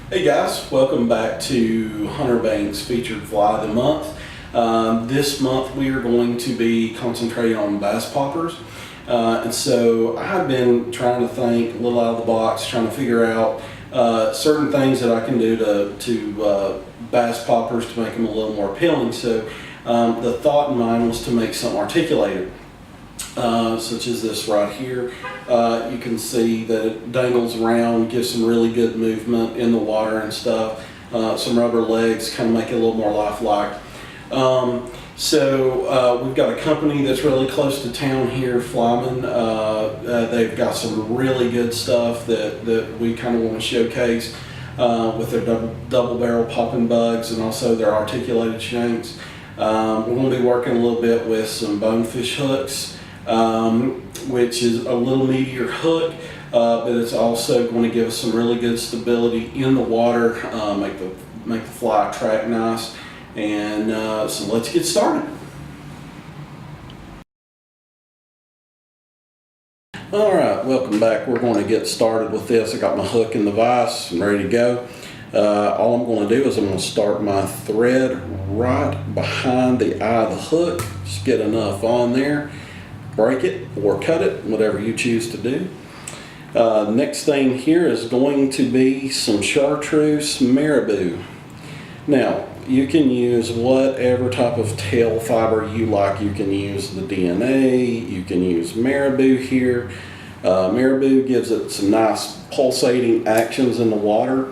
Hey guys, welcome back to Hunter Bank's featured fly of the month. This month we are going to be concentrating on bass poppers. And so I've been trying to think a little out of the box, trying to figure out certain things that I can do to bass poppers to make them a little more appealing. So the thought in mind was to make something articulated. Such as this right here. You can see that it dangles around, gives some really good movement in the water and stuff. Some rubber legs kind of make it a little more lifelike. We've got a company that's really close to town here, Flymen. They've got some really good stuff that we kind of want to showcase with their double barrel popping bugs and also their articulated shanks. We're going to be working a little bit with some bonefish hooks. Which is a little meatier hook, but it's also going to give us some really good stability in the water, make the fly track nice, and so let's get started. Alright, welcome back. We're going to get started with this. I got my hook in the vise and ready to go. All I'm going to do is I'm going to start my thread right behind the eye of the hook. Just get enough on there. Break it or cut it, whatever you choose to do. Next thing here is going to be some chartreuse marabou. Now, you can use whatever type of tail fiber you like. You can use the DNA, you can use marabou here. Marabou gives it some nice pulsating actions in the water.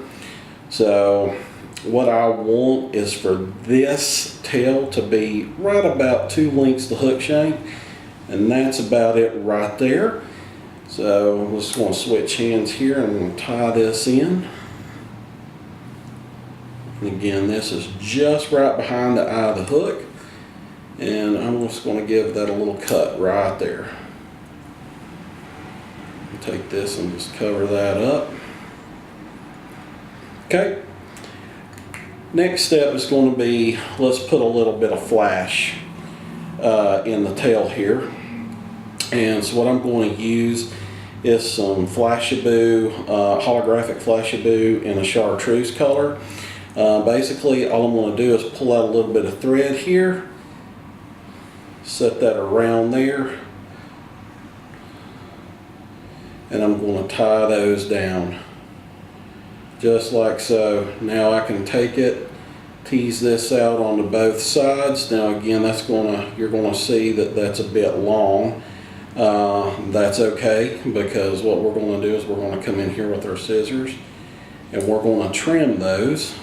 So what I want is for this tail to be right about 2 lengths the hook shank. And that's about it right there. So I'm just going to switch hands here and I'm going to tie this in. And again, this is just right behind the eye of the hook. And I'm just going to give that a little cut right there. Take this and just cover that up. Okay. Next step is going to be, let's put a little bit of flash in the tail here. And so what I'm going to use is some Flashabou, holographic Flashabou in a chartreuse color. Basically all I'm going to do is pull out a little bit of thread here, set that around there, and I'm going to tie those down just like so. Now I can take it, tease this out onto both sides. Now again, you're going to see that that's a bit long. That's okay, because what we're going to do is we're going to come in here with our scissors and we're going to trim those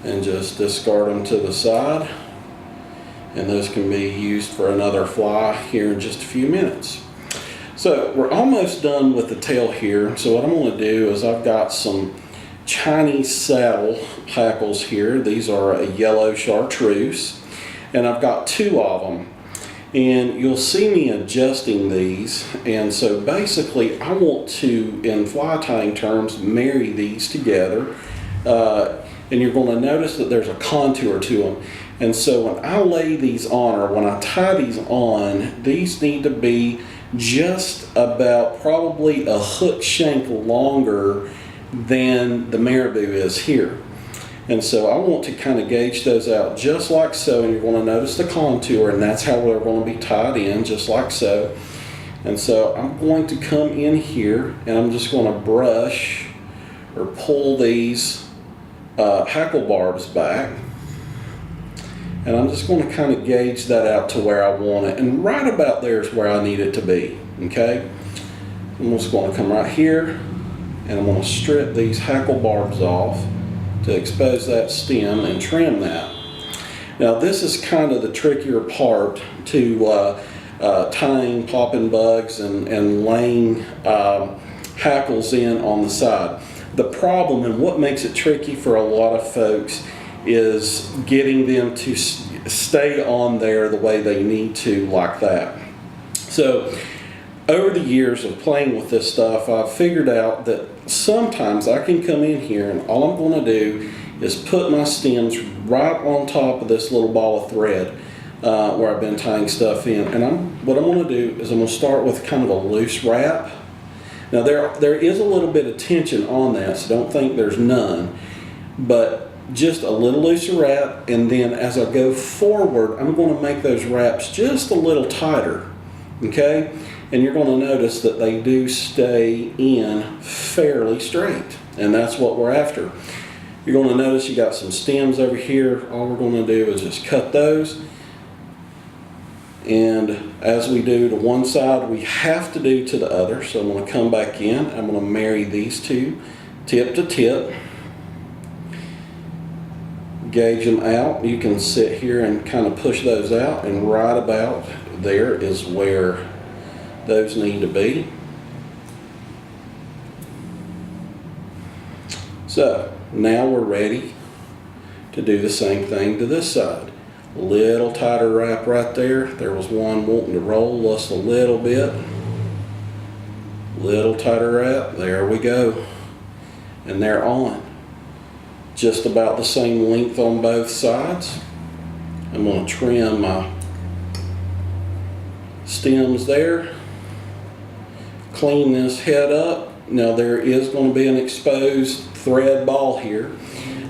and just discard them to the side, and those can be used for another fly here in just a few minutes. So we're almost done with the tail here. So what I'm going to do is I've got some Chinese saddle hackles here. These are a yellow chartreuse, and I've got 2 of them. And you'll see me adjusting these, and so basically I want to, in fly tying terms, marry these together, and you're going to notice that there's a contour to them. And so when I lay these on, or when I tie these on, these need to be just about probably a hook shank longer than the marabou is here. And so I want to kind of gauge those out just like so, and you're going to notice the contour, and that's how they're going to be tied in, just like so. And so I'm going to come in here and I'm just going to brush or pull these hackle barbs back, and I'm just going to kind of gauge that out to where I want it, and right about there is where I need it to be. Okay, I'm just going to come right here and I'm going to strip these hackle barbs off to expose that stem and trim that. Now this is kind of the trickier part to tying popping bugs and laying hackles in on the side. The problem, and what makes it tricky for a lot of folks, is getting them to stay on there the way they need to, like that. So over the years of playing with this stuff, I've figured out that sometimes I can come in here and all I'm going to do is put my stems right on top of this little ball of thread where I've been tying stuff in. And what I'm going to do is I'm going to start with kind of a loose wrap. Now there is a little bit of tension on that, so don't think there's none, but just a little looser wrap, and then as I go forward, I'm going to make those wraps just a little tighter, okay? And you're going to notice that they do stay in fairly straight, and that's what we're after. You're going to notice you got some stems over here. All we're going to do is just cut those. And as we do to one side, we have to do to the other. So I'm going to come back in. I'm going to marry these two tip to tip. Gauge them out. You can sit here and kind of push those out, and right about there is where those need to be. So now we're ready to do the same thing to this side. A little tighter wrap right there. There was one wanting to roll just a little bit. Little tighter wrap. There we go. And they're on. Just about the same length on both sides. I'm going to trim my stems there. Clean this head up. Now there is going to be an exposed thread ball here.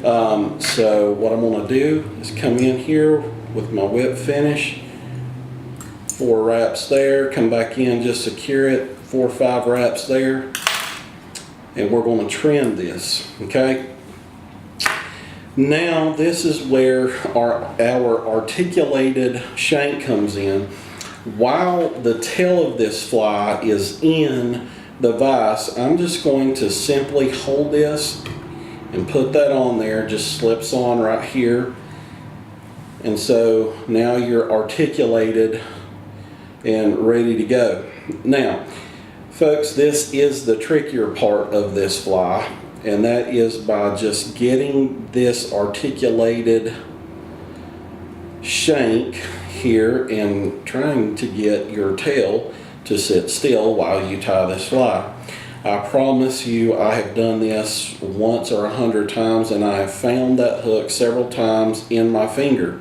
So what I'm going to do is come in here with my whip finish. 4 wraps there. Come back in, just secure it. 4 or 5 wraps there. And we're going to trim this, okay? Now this is where our articulated shank comes in. While the tail of this fly is in the vise, I'm just going to simply hold this and put that on there. Just slips on right here. And so now you're articulated and ready to go. Now, folks, this is the trickier part of this fly, and that is by just getting this articulated shank here and trying to get your tail to sit still while you tie this fly. I promise you, I have done this once or 100 times, and I have found that hook several times in my finger.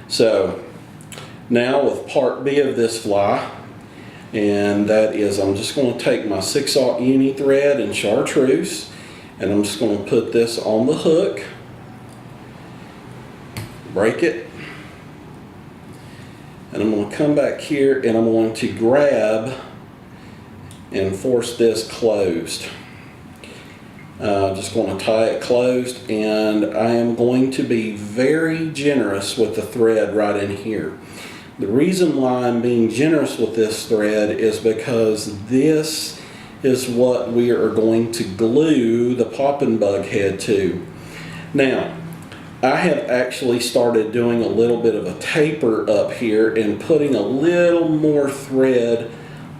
So now with part B of this fly, and that is, I'm just going to take my 6/0 uni thread and chartreuse, and I'm just going to put this on the hook, break it, and I'm going to come back here and I'm going to grab and force this closed. Just going to tie it closed, and I am going to be very generous with the thread right in here. The reason why I'm being generous with this thread is because this is what we are going to glue the popping bug head to. Now, I have actually started doing a little bit of a taper up here and putting a little more thread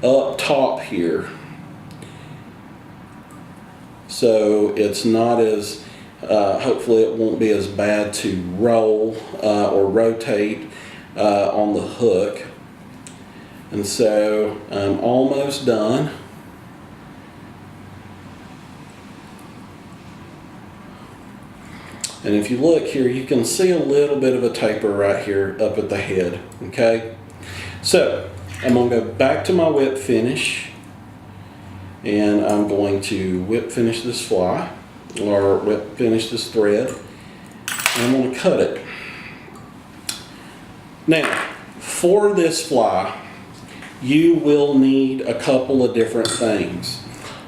up top here. So it's not as, hopefully it won't be as bad to roll or rotate on the hook. And so I'm almost done. And if you look here, you can see a little bit of a taper right here up at the head, okay? So I'm going to go back to my whip finish, and I'm going to whip finish this fly, or whip finish this thread, and I'm going to cut it. Now, for this fly, you will need a couple of different things.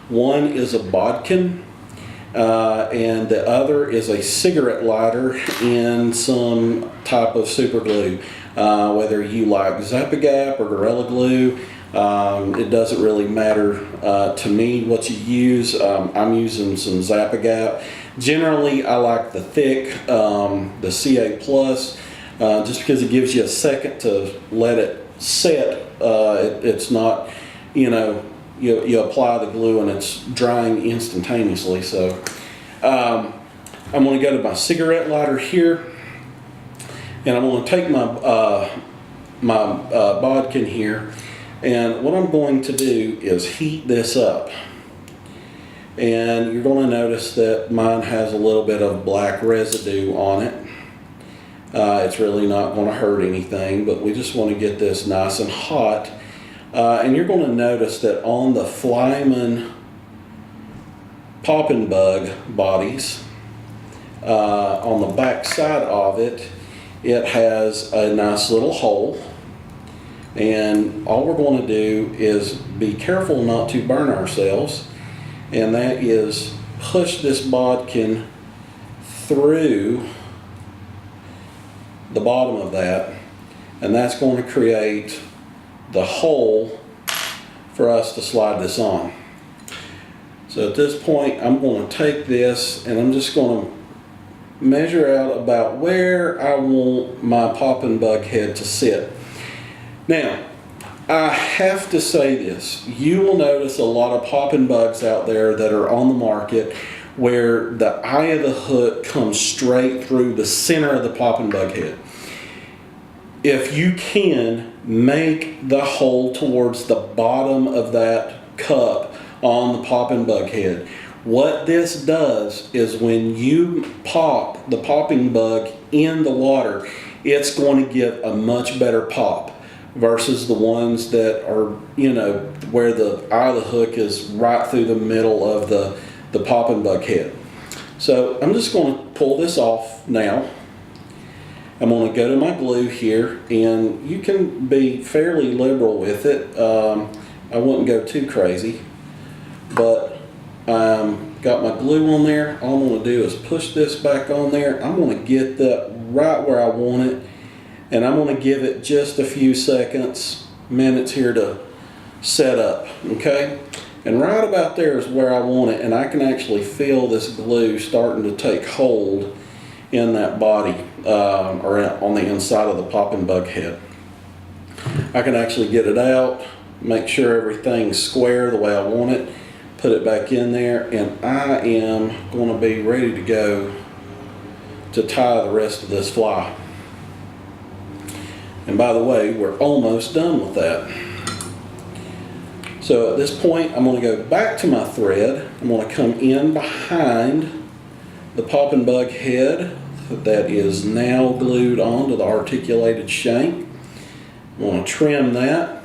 One is a bodkin, and the other is a cigarette lighter in some type of super glue. Whether you like Zap-A-Gap or Gorilla Glue, it doesn't really matter to me what you use. I'm using some Zap-A-Gap. Generally, I like the thick, the CA+, just because it gives you a second to let it set. It's not, you know, you apply the glue and it's drying instantaneously. So I'm going to go to my cigarette lighter here, and I'm going to take my bodkin here, and what I'm going to do is heat this up. And you're going to notice that mine has a little bit of black residue on it. It's really not going to hurt anything, but we just want to get this nice and hot. And you're going to notice that on the Flymen popping bug bodies, on the back side of it, it has a nice little hole. And all we're going to do is be careful not to burn ourselves, and that is push this bodkin through the bottom of that, and that's going to create the hole for us to slide this on. So at this point, I'm going to take this and I'm just going to measure out about where I want my popping bug head to sit. Now, I have to say this. You will notice a lot of popping bugs out there that are on the market where the eye of the hook comes straight through the center of the popping bug head. If you can, make the hole towards the bottom of that cup on the popping bug head. What this does is when you pop the popping bug in the water, it's going to give a much better pop versus the ones that are, you know, where the eye of the hook is right through the middle of the popping bug head. So I'm just going to pull this off now. I'm going to go to my glue here, and you can be fairly liberal with it. I wouldn't go too crazy, but got my glue on there. All I'm going to do is push this back on there. I'm going to get that right where I want it, and I'm going to give it just a few minutes here to set up, okay? And right about there is where I want it, and I can actually feel this glue starting to take hold in that body, or on the inside of the popping bug head. I can actually get it out, make sure everything's square the way I want it, put it back in there, and I am going to be ready to go to tie the rest of this fly. And by the way, we're almost done with that. So at this point, I'm going to go back to my thread. I'm going to come in behind the popping bug head that is now glued onto the articulated shank. I'm going to trim that,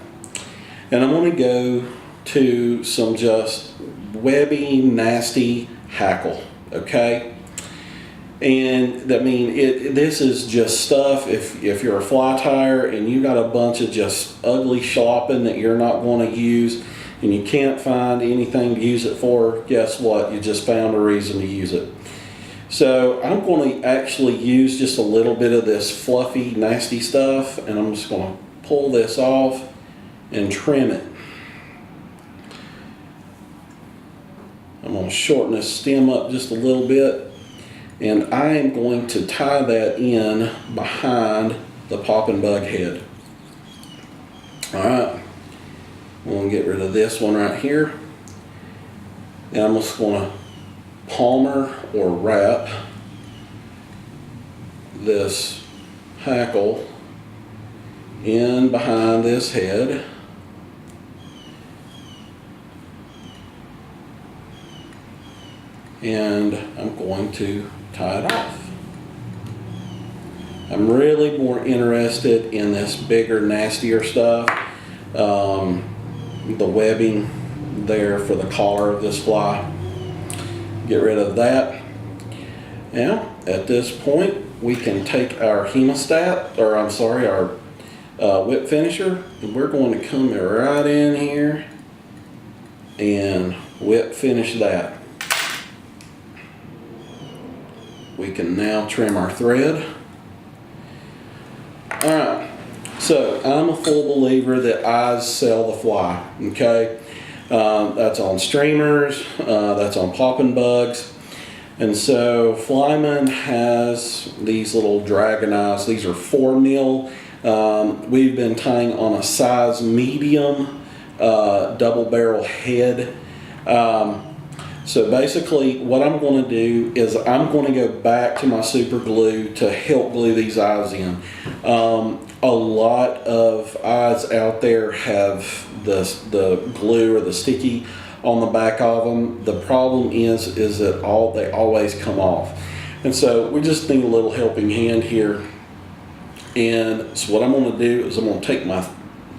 and I'm going to go to some just webby, nasty hackle, okay? And I mean, this is just stuff, if you're a fly tyer and you got a bunch of just ugly slopping that you're not going to use, and you can't find anything to use it for, guess what? You just found a reason to use it. So I'm going to actually use just a little bit of this fluffy, nasty stuff, and I'm just going to pull this off and trim it. I'm going to shorten this stem up just a little bit, and I am going to tie that in behind the popping bug head. Alright, I'm going to get rid of this one right here, and I'm just going to palmer or wrap this hackle in behind this head. And I'm going to tie it off. I'm really more interested in this bigger, nastier stuff. The webbing there for the collar of this fly. Get rid of that. Now, at this point, we can take our hemostat, or I'm sorry, our whip finisher, and we're going to come right in here and whip finish that. We can now trim our thread. Alright, so I'm a full believer that eyes sell the fly, okay? That's on streamers, that's on popping bugs. And so Flymen has these little dragon eyes. These are 4 mil. We've been tying on a size medium double barrel head. So basically what I'm going to do is I'm going to go back to my super glue to help glue these eyes in. A lot of eyes out there have the glue or the sticky on the back of them. The problem is that they always come off. And so we just need a little helping hand here. And so what I'm going to do is I'm going to take my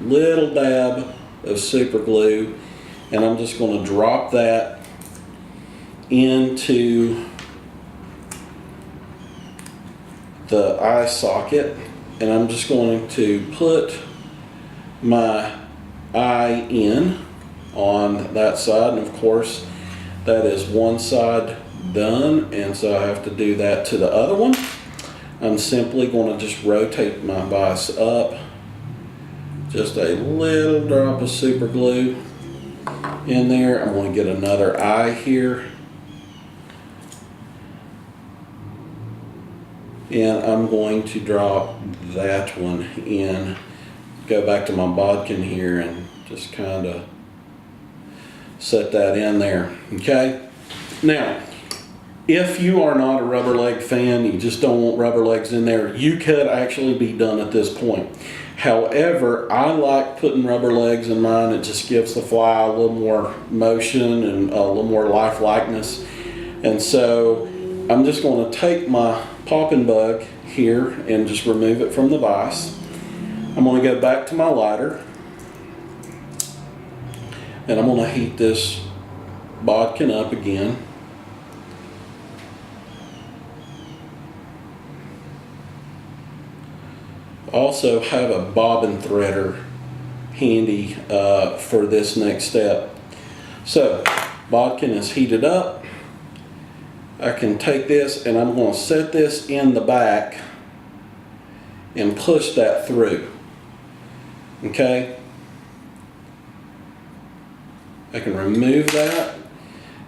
little dab of super glue and I'm just going to drop that into the eye socket, and I'm just going to put my eye in on that side, and of course that is one side done, and so I have to do that to the other one. I'm simply going to just rotate my vise up, just a little drop of super glue in there. I'm going to get another eye here, and I'm going to drop that one in, go back to my bodkin here and just kind of set that in there. Okay, now if you are not a rubber leg fan, you just don't want rubber legs in there, you could actually be done at this point. However, I like putting rubber legs in mine. It just gives the fly a little more motion and a little more lifelikeness. And so I'm just going to take my popping bug here and just remove it from the vise. I'm going to go back to my lighter and I'm going to heat this bodkin up again. Also have a bobbin threader handy for this next step. So bodkin is heated up. I can take this and I'm going to set this in the back and push that through. Okay, I can remove that,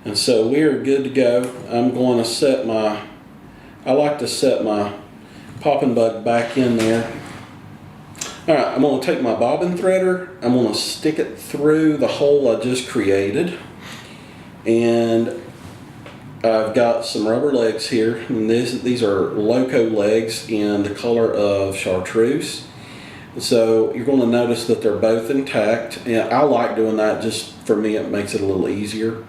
and so we are good to go. I'm going to set I like to set my popping bug back in there. Alright, I'm going to take my bobbin threader, I'm going to stick it through the hole I just created, and I've got some rubber legs here, and these are Loco legs in the color of chartreuse. So you're going to notice that they're both intact, and I like doing that. Just for me, it makes it a little easier.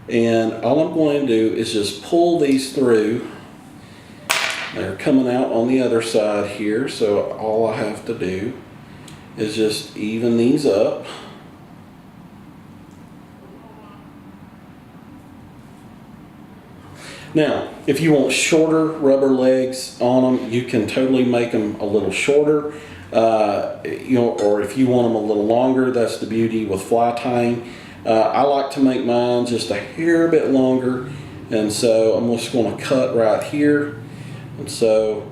And all I'm going to do is just pull these through. They're coming out on the other side here, so all I have to do is just even these up. Now, if you want shorter rubber legs on them, you can totally make them a little shorter. Or if you want them a little longer, that's the beauty with fly tying. I like to make mine just a hair bit longer, and so I'm just going to cut right here. And so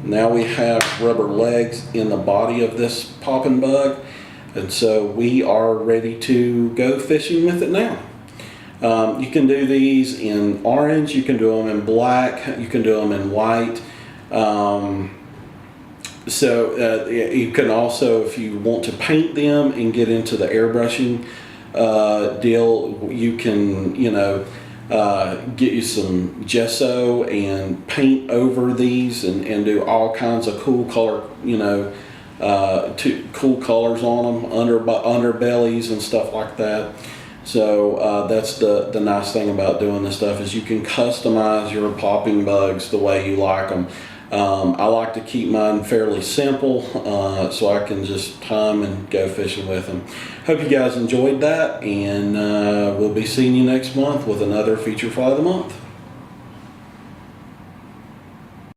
now we have rubber legs in the body of this popping bug, and so we are ready to go fishing with it now. You can do these in orange, you can do them in black, you can do them in white. You can also, if you want to paint them and get into the airbrushing deal, you can, get you some gesso and paint over these and do all kinds of cool color, cool colors on them, underbellies and stuff like that. So that's the nice thing about doing this stuff, is you can customize your popping bugs the way you like them. I like to keep mine fairly simple, so I can just time and go fishing with them. Hope you guys enjoyed that, and we'll be seeing you next month with another Feature Fly of the Month.